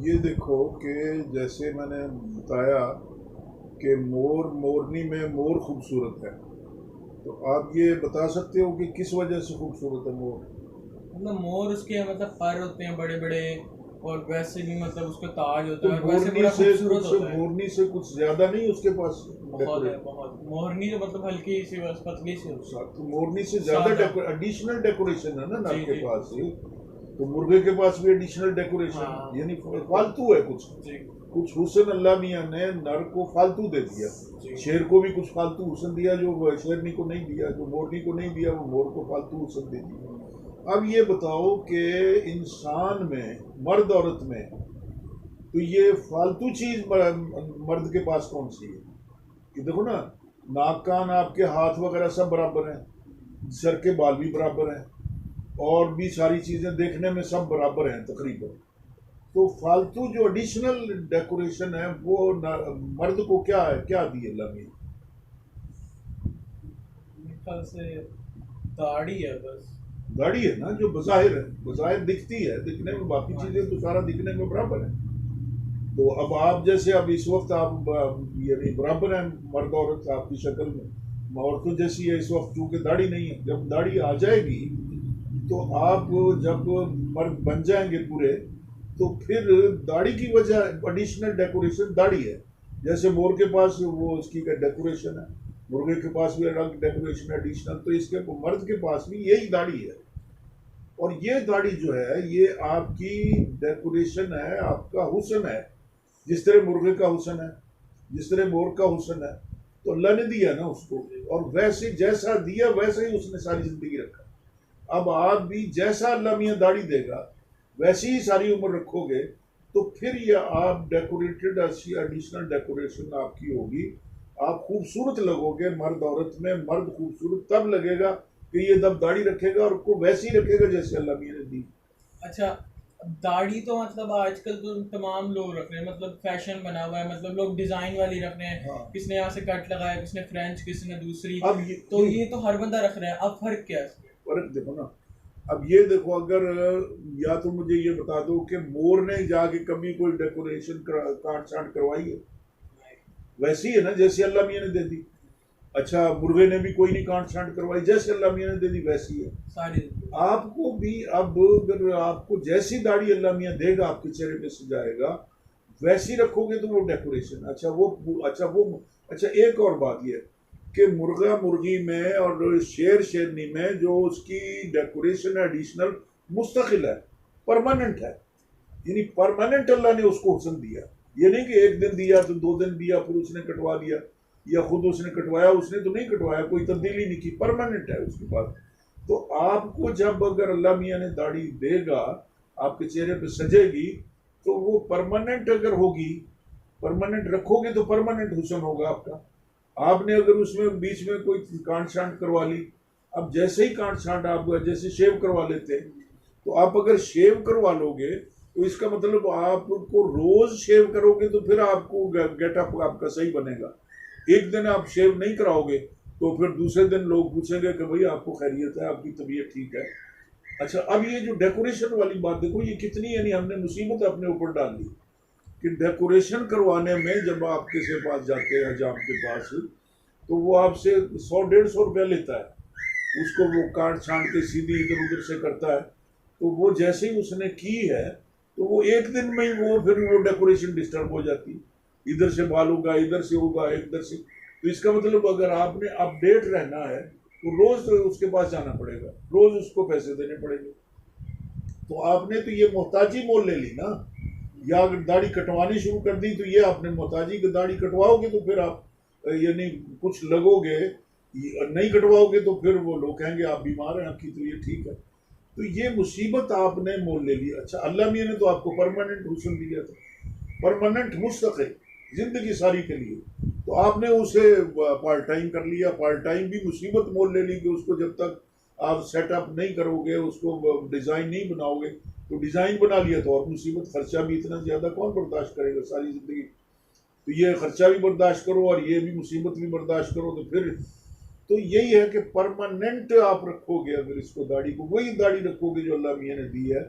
یہ دیکھو کہ جیسے میں نے بتایا کہ مورنی میں مور خوبصورت ہے، تو آپ یہ بتا سکتے ہو کہ کس وجہ سے خوبصورت ہے مور؟ مطلب مور اس کے مطلب پر ہوتے ہیں بڑے بڑے، اور ویسے بھی مطلب اس کا تاج ہوتا تو ہے اور ویسے بڑا خوبصورت ہوتا ہے۔ مورنی سے کچھ زیادہ نہیں اس کے پاس بہت ہے ڈیکوریٹ؟ بہت، مہرنی تو مطلب ہلکی سی بس پتلی سی ہوتی تو مورنی سے ہے، زیادہ سادہ۔ ایڈیشنل ڈیکوریشن ہے نا نر جی کے جی پاس، تو مرغے کے پاس بھی ایڈیشنل ڈیکوریشن، ہاں یعنی بالکل فالتو ہے کچھ جی کچھ حسن اللہ میاں نے نر کو فالتو دے دیا، جی شیر کو بھی کچھ فالتو حسن دیا جو شیرنی کو نہیں دیا، جو مورنی کو نہیں دیا وہ مور کو فالتو حسن دے دیا۔ اب یہ بتاؤ کہ انسان میں، مرد عورت میں، تو یہ فالتو چیز مرد کے پاس کون سی ہے؟ کہ دیکھو نا، ناک کان آپ کے ہاتھ وغیرہ سب برابر ہیں، سر کے بال بھی برابر ہیں، اور بھی ساری چیزیں دیکھنے میں سب برابر ہیں تقریباً، تو فالتو جو ایڈیشنل ڈیکوریشن ہے وہ مرد کو کیا ہے، کیا دی اللہ نے؟ میرے خیال سے داڑھی ہے بس۔ داڑھی ہے نا، جو بظاہر ہے، بظاہر دکھتی ہے، دکھنے میں باقی ہاں چیزیں جی تو سارا دکھنے میں برابر ہے۔ تو اب آپ جیسے اب اس وقت آپ یعنی برابر ہیں مرد عورت آپ کی شکل میں، عورتوں جیسی ہے اس وقت، چونکہ داڑھی نہیں ہے، جب داڑھی آ جائے گی تو آپ جب مرد بن جائیں گے پورے، تو پھر داڑھی کی وجہ ایڈیشنل ڈیکوریشن داڑھی ہے، جیسے مور کے پاس وہ اس کی ڈیکوریشن ہے، مرغے کے پاس بھی الگ ڈیکوریشن ہے ایڈیشنل، تو اس کے مرد کے پاس بھی یہی داڑھی ہے، اور یہ داڑھی جو ہے یہ آپ کی ڈیکوریشن ہے، آپ کا حسن ہے، جس طرح مرغے کا حسن ہے، جس طرح مور کا حسن ہے، تو اللہ نے دیا نا اس کو، اور ویسے جیسا دیا ویسے ہی اس نے ساری زندگی رکھا۔ اب آپ بھی جیسا اللہ میاں داڑھی دے گا ویسی ہی ساری عمر رکھو گے، تو پھر یہ آپ ڈیکوریٹڈ ایڈیشنل ڈیکوریشن آپ کی ہوگی، آپ خوبصورت لگو گے مرد عورت میں، مرد خوبصورت تب لگے گا کہ یہ جب داڑھی رکھے گا اور کو ویسی ہی رکھے گا جیسے اللہ میاں نے دی۔ اچھا، داڑھی تو مطلب آج کل تو تمام لوگ رکھ رہے ہیں، مطلب فیشن بنا ہوا ہے، مطلب لوگ ڈیزائن والی رکھ رہے ہیں، ہاں، کس نے یہاں سے کٹ لگایا، کس نے فرینچ، کس نے دوسری، اب تو یہ تو ہر بندہ رکھ رہا ہے، اب فرق کیا ہے اس میں؟ فرق دیکھو نا، اب یہ دیکھو، اگر یا تو مجھے یہ بتا دو کہ مور نے جا کے کبھی کوئی ڈیکوریشن کاٹ چھانٹ کروائی ہے؟ ویسی ہے نا جیسے اللہ میاں نے دے دی۔ اچھا، مرغے نے بھی کوئی نہیں کانٹ چھانٹ کروائی، جیسے اللہ میاں نے دے دی ویسی ہے۔ ساری زندگی آپ کو بھی اب اگر آپ کو جیسی داڑھی اللہ میاں دے گا آپ کے چہرے پہ سجائے گا ویسی رکھو گے تو وہ ڈیکوریشن۔ اچھا ایک اور بات یہ کہ مرغا مرغی میں اور شیر شیرنی میں جو اس کی ڈیکوریشن ہے ایڈیشنل، مستقل ہے، پرماننٹ ہے، یعنی پرماننٹ اللہ نے اس کو حسن دیا، یہ نہیں کہ ایک دن دیا تو 2 دن دیا پھر اس نے کٹوا دیا، یا خود اس نے کٹوایا، اس نے تو نہیں کٹوایا، کوئی تبدیلی نہیں کی، پرماننٹ ہے اس کے پاس۔ تو آپ کو جب اگر اللہ میاں نے داڑھی دے گا آپ کے چہرے پہ سجے گی، تو وہ پرماننٹ اگر ہوگی، پرماننٹ رکھو گے تو پرماننٹ حسن ہوگا آپ کا۔ آپ نے اگر اس میں بیچ میں کوئی کانٹ چھانٹ کروا لی، اب جیسے ہی کانٹ چھانٹ آپ جیسے شیو کروا لیتے، تو آپ اگر شیو کروا لو گے تو اس کا مطلب آپ کو روز شیو کرو گے تو پھر آپ کو گیٹ اپ آپ کا صحیح بنے گا۔ ایک دن آپ شیو نہیں کراؤ گے تو پھر دوسرے دن لوگ پوچھیں گے کہ بھئی آپ کو خیریت ہے، آپ کی طبیعت ٹھیک ہے۔ اچھا، اب یہ جو ڈیکوریشن والی بات دیکھو، یہ کتنی یعنی ہم نے مصیبت اپنے اوپر ڈال دی کہ ڈیکوریشن کروانے میں جب آپ کسی پاس جاتے ہیں حجام کے پاس، تو وہ آپ سے 100-150 روپیہ لیتا ہے، اس کو وہ کاٹ چھانٹ کے سیدھی ادھر ادھر سے کرتا ہے، تو وہ جیسے ہی اس نے کی ہے تو وہ ایک دن میں ہی وہ پھر وہ ڈیکوریشن ڈسٹرب ہو جاتی، ادھر سے بال ہوگا، ادھر سے ہوگا، ادھر سے، تو اس کا مطلب اگر آپ نے اپ ڈیٹ رہنا ہے تو روز اس کے پاس جانا پڑے گا، روز اس کو پیسے دینے پڑیں گے، تو آپ نے تو یہ محتاجی مول لے لی نا، یا اگر داڑھی کٹوانی شروع کر دی تو یہ آپ نے محتاجی کی، داڑھی کٹواؤ گے تو پھر آپ یعنی کچھ لگو گے، نہیں کٹواؤ گے تو پھر وہ لوگ کہیں گے آپ بیمار ہیں، آپ کی طبیعت ٹھیک ہے، تو یہ مصیبت آپ نے مول لے لی۔ اچھا، اللہ میاں نے تو آپ کو پرماننٹ حسن دیا تھا، پرماننٹ مستقل زندگی ساری کے لیے، تو آپ نے اسے پارٹ ٹائم کر لیا، پارٹ ٹائم بھی مصیبت مول لے لی کہ اس کو جب تک آپ سیٹ اپ نہیں کرو گے، اس کو ڈیزائن نہیں بناؤ گے، تو ڈیزائن بنا لیا تو اور مصیبت، خرچہ بھی اتنا زیادہ کون برداشت کرے گا ساری زندگی، تو یہ خرچہ بھی برداشت کرو اور یہ بھی مصیبت بھی برداشت کرو، تو پھر تو یہی ہے کہ پرماننٹ آپ رکھو گے اگر اس کو، داڑھی کو، وہی داڑھی رکھو گے جو اللہ میاں نے دی ہے،